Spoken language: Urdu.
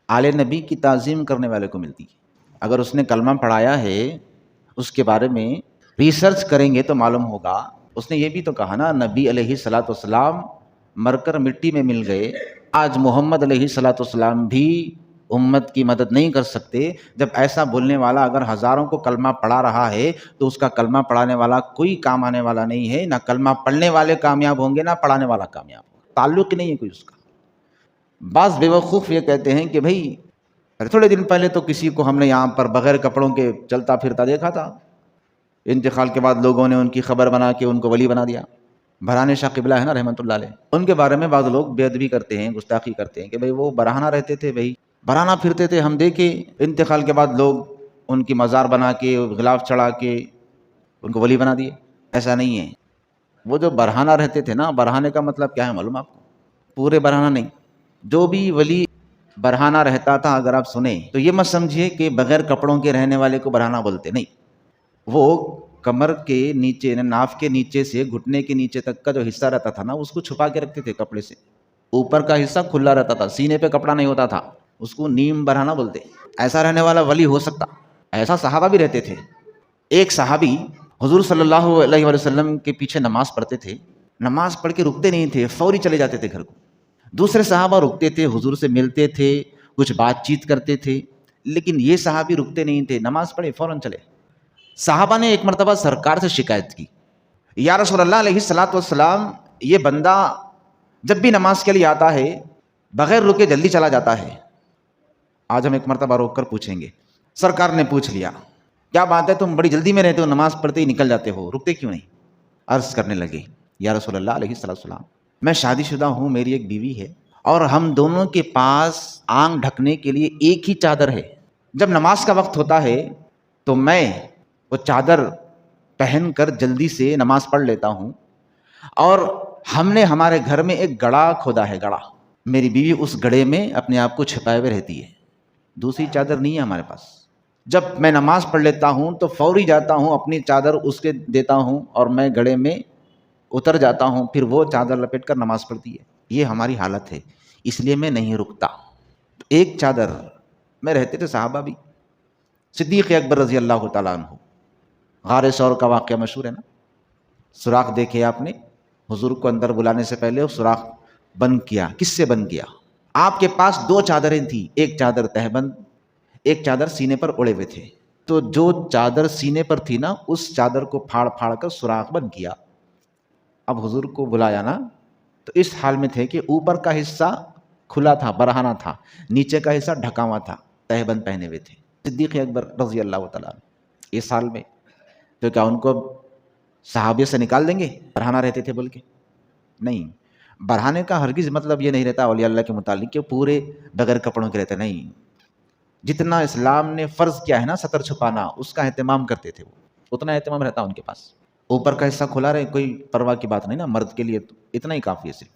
آل نبی کی تعظیم کرنے والے کو ملتی ہے۔ اگر اس نے کلمہ پڑھایا ہے، اس کے بارے میں ریسرچ کریں گے تو معلوم ہوگا۔ اس نے یہ بھی تو کہا نا، نبی علیہ الصلوۃ والسلام مر کر مٹی میں مل گئے، آج محمد علیہ الصلوۃ والسلام بھی امت کی مدد نہیں کر سکتے۔ جب ایسا بولنے والا اگر ہزاروں کو کلمہ پڑھا رہا ہے تو اس کا کلمہ پڑھانے والا کوئی کام آنے والا نہیں ہے، نہ کلمہ پڑھنے والے کامیاب ہوں گے نہ پڑھانے والا کامیاب ہوگا، تعلق ہی نہیں ہے کوئی اس کا۔ بعض بیوقوف یہ کہتے ہیں کہ بھئی تھوڑے دن پہلے تو کسی کو ہم نے یہاں پر بغیر کپڑوں کے چلتا پھرتا دیکھا تھا، انتقال کے بعد لوگوں نے ان کی خبر بنا کے ان کو ولی بنا دیا۔ برہان شاہ قبلہ ہے نا رحمۃ اللہ علیہ، ان کے بارے میں بعض لوگ بے ادبی کرتے ہیں، گستاخی کرتے ہیں کہ بھئی وہ برہانہ رہتے تھے، بھئی برہانہ پھرتے تھے، ہم دیکھے انتقال کے بعد لوگ ان کی مزار بنا کے غلاف چڑھا کے ان کو ولی بنا دیے۔ ایسا نہیں ہے، وہ جو برہانہ رہتے تھے نا، برہانے کا مطلب کیا ہے معلوم آپ کو؟ پورے برہانہ نہیں، جو بھی ولی برہانہ رہتا تھا اگر آپ سنیں تو یہ مت سمجھیے کہ بغیر کپڑوں کے رہنے والے کو برہانہ بولتے، نہیں، وہ کمر کے نیچے، ناف کے نیچے سے گھٹنے کے نیچے تک کا جو حصہ رہتا تھا نا، اس کو چھپا کے رکھتے تھے کپڑے سے، اوپر کا حصہ کھلا رہتا تھا، سینے پہ کپڑا نہیں ہوتا تھا، اس کو نیم برہانہ بولتے۔ ایسا رہنے والا ولی ہو سکتا؟ ایسا صحابہ بھی رہتے تھے۔ ایک صحابی حضور صلی اللہ علیہ وسلم کے پیچھے نماز پڑھتے تھے، نماز پڑھ کے رکتے نہیں تھے، فوری چلے جاتے تھے گھر کو۔ دوسرے صحابہ رکتے تھے، حضور سے ملتے تھے، کچھ بات چیت کرتے تھے، لیکن یہ صحابی رکتے نہیں تھے، نماز پڑھے فوراً چلے۔ صحابہ نے ایک مرتبہ سرکار سے شکایت کی، یا رسول اللہ علیہ الصلوۃ والسلام، یہ بندہ جب بھی نماز کے لیے آتا ہے بغیر رکے جلدی چلا جاتا ہے۔ آج ہم ایک مرتبہ روک کر پوچھیں گے۔ سرکار نے پوچھ لیا، کیا بات ہے تم بڑی جلدی میں رہتے ہو، نماز پڑھتے ہی نکل جاتے ہو، رکتے کیوں نہیں؟ عرض کرنے لگے، یا رسول اللہ علیہ الصلوۃ والسلام، میں شادی شدہ ہوں، میری ایک بیوی ہے، اور ہم دونوں کے پاس آنکھ ڈھکنے کے لیے ایک ہی چادر ہے۔ جب نماز کا وقت ہوتا ہے تو میں وہ چادر پہن کر جلدی سے نماز پڑھ لیتا ہوں، اور ہم نے ہمارے گھر میں ایک گڑھا کھودا ہے، گڑھا، میری بیوی اس گڑھے میں اپنے آپ کو چھپائے ہوئے رہتی ہے، دوسری چادر نہیں ہے ہمارے پاس۔ جب میں نماز پڑھ لیتا ہوں تو فوری جاتا ہوں، اپنی چادر اس کے دیتا ہوں اور میں گڑھے میں اتر جاتا ہوں، پھر وہ چادر لپیٹ کر نماز پڑھتی ہے۔ یہ ہماری حالت ہے، اس لیے میں نہیں رکتا۔ ایک چادر میں رہتے تھے صحابہ بھی۔ صدیق اکبر رضی اللہ تعالیٰ عنہ، غار ثور کا واقعہ مشہور ہے نا، سوراخ دیکھے آپ نے، حضور کو اندر بلانے سے پہلے وہ سوراخ بند کیا۔ کس سے بند کیا؟ آپ کے پاس دو چادریں تھیں، ایک چادر تہبند، ایک چادر سینے پر اڑے ہوئے تھے، تو جو چادر سینے پر تھی نا، اس چادر کو پھاڑ پھاڑ کر سوراخ بند کیا۔ اب حضور کو بلایا نا، تو اس حال میں تھے کہ اوپر کا حصہ کھلا تھا، برہانہ تھا، نیچے کا حصہ ڈھکا ہوا تھا، تہبند پہنے ہوئے تھے صدیق اکبر رضی اللہ تعالیٰ عنہ۔ اس حال میں تو کیا ان کو صحابیہ سے نکال دیں گے برہانہ رہتے تھے بول کے؟ نہیں، برہانے کا ہرگز مطلب یہ نہیں رہتا اولیاء اللہ کے متعلق کہ پورے بغیر کپڑوں کے رہتے، نہیں۔ جتنا اسلام نے فرض کیا ہے نا ستر چھپانا، اس کا اہتمام کرتے تھے، وہ اتنا اہتمام رہتا ان کے پاس۔ اوپر کا حصہ کھلا رہے، کوئی پرواہ کی بات نہیں نا، مرد کے لیے اتنا ہی کافی ہے صرف۔